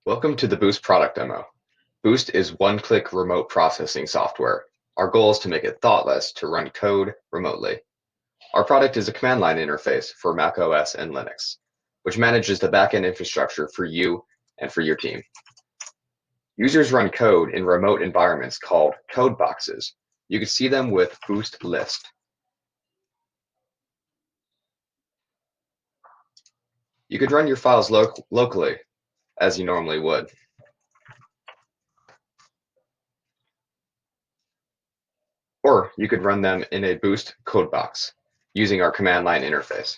Welcome to the Boost product demo. Boost is one-click remote processing software. Our goal is to make it thoughtless to run code remotely. Our product is a command line interface for macOS and Linux, which manages the backend infrastructure for you and for your team. Users run code in remote environments called code boxes. You can see them with Boost List. You could run your files locally, as you normally would. Or you could run them in a Boost code box using our command line interface.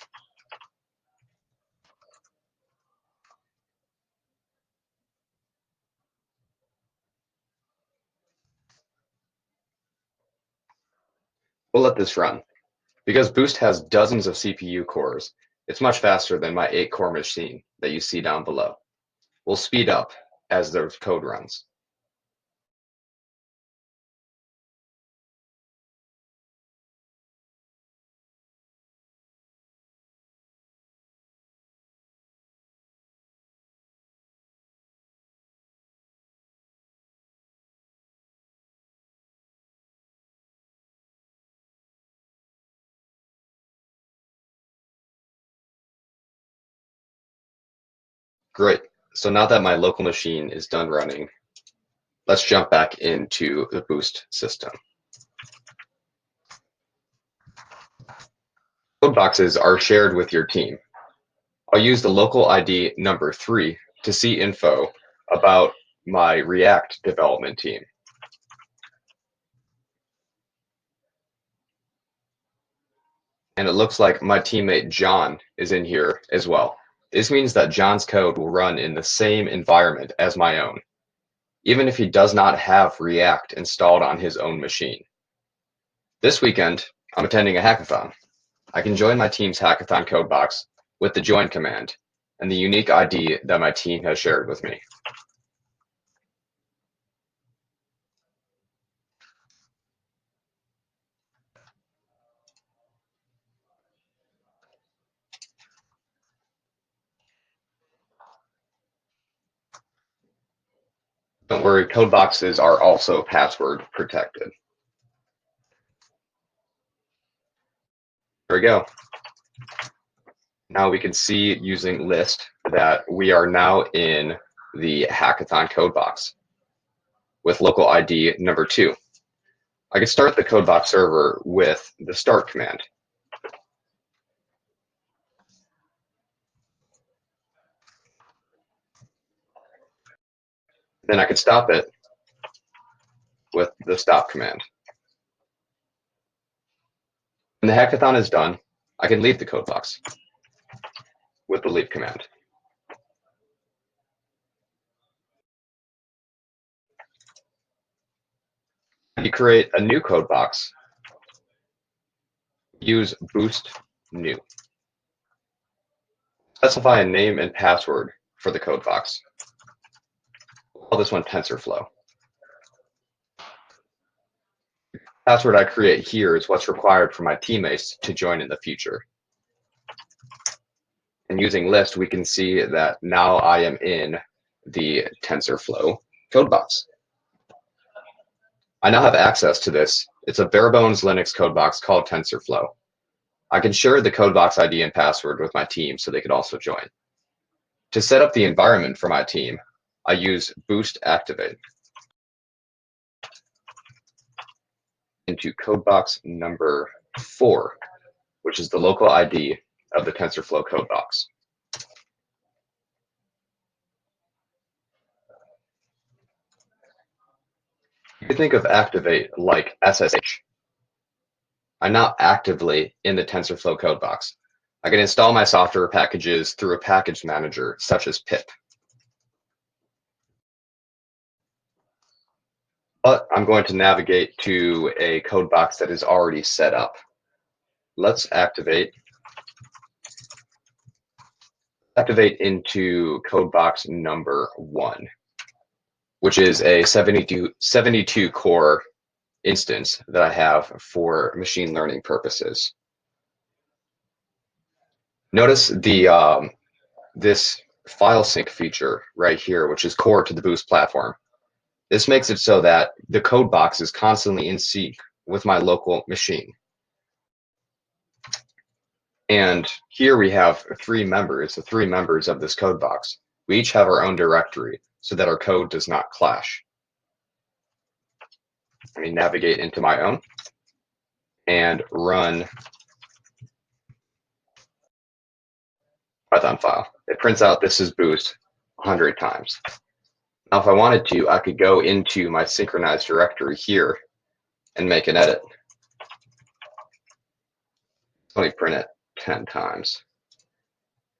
We'll let this run. Because Boost has dozens of CPU cores, it's much faster than my 8-core machine that you see down below. We'll speed up as the code runs. Great. So now that my local machine is done running, let's jump back into the Boost system. Code boxes are shared with your team. I'll use the local ID number 3 to see info about my React development team. And it looks like my teammate John is in here as well. This means that John's code will run in the same environment as my own, even if he does not have React installed on his own machine. This weekend, I'm attending a hackathon. I can join my team's hackathon code box with the join command and the unique ID that my team has shared with me. Don't worry, code boxes are also password protected. There we go. Now we can see using list that we are now in the hackathon code box with local ID number 2. I can start the code box server with the start command. Then I could stop it with the stop command. When the hackathon is done, I can leave the code box with the leave command. You create a new code box, use Boost New. Specify a name and password for the code box. We'll call this one TensorFlow. The password I create here is what's required for my teammates to join in the future. And using list, we can see that now I am in the TensorFlow code box. I now have access to this. It's a bare bones Linux code box called TensorFlow. I can share the code box ID and password with my team so they could also join. To set up the environment for my team, I use Boost Activate into code box number 4, which is the local ID of the TensorFlow code box. You can think of Activate like SSH. I'm now actively in the TensorFlow code box. I can install my software packages through a package manager such as pip. But I'm going to navigate to a code box that is already set up. Let's activate into code box number 1, which is a 72 core instance that I have for machine learning purposes. Notice this file sync feature right here, which is core to the Boost platform. This makes it so that the code box is constantly in sync with my local machine. And here we have the three members of this code box. We each have our own directory so that our code does not clash. Let me navigate into my own and run Python file. It prints out this is Boost 100 times. Now, if I wanted to, I could go into my synchronized directory here and make an edit. Let me print it 10 times.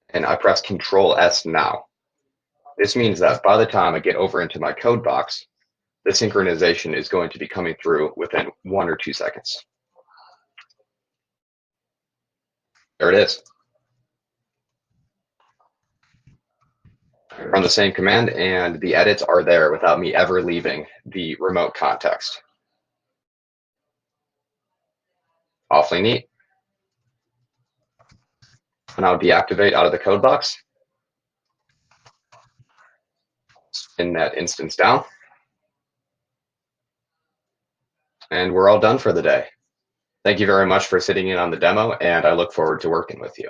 And I press Control S now. This means that by the time I get over into my code box, the synchronization is going to be coming through within 1 or 2 seconds. There it is. Run the same command and the edits are there without me ever leaving the remote context. Awfully neat. And I'll deactivate out of the code box. Spin that instance down. And we're all done for the day. Thank you very much for sitting in on the demo, and I look forward to working with you.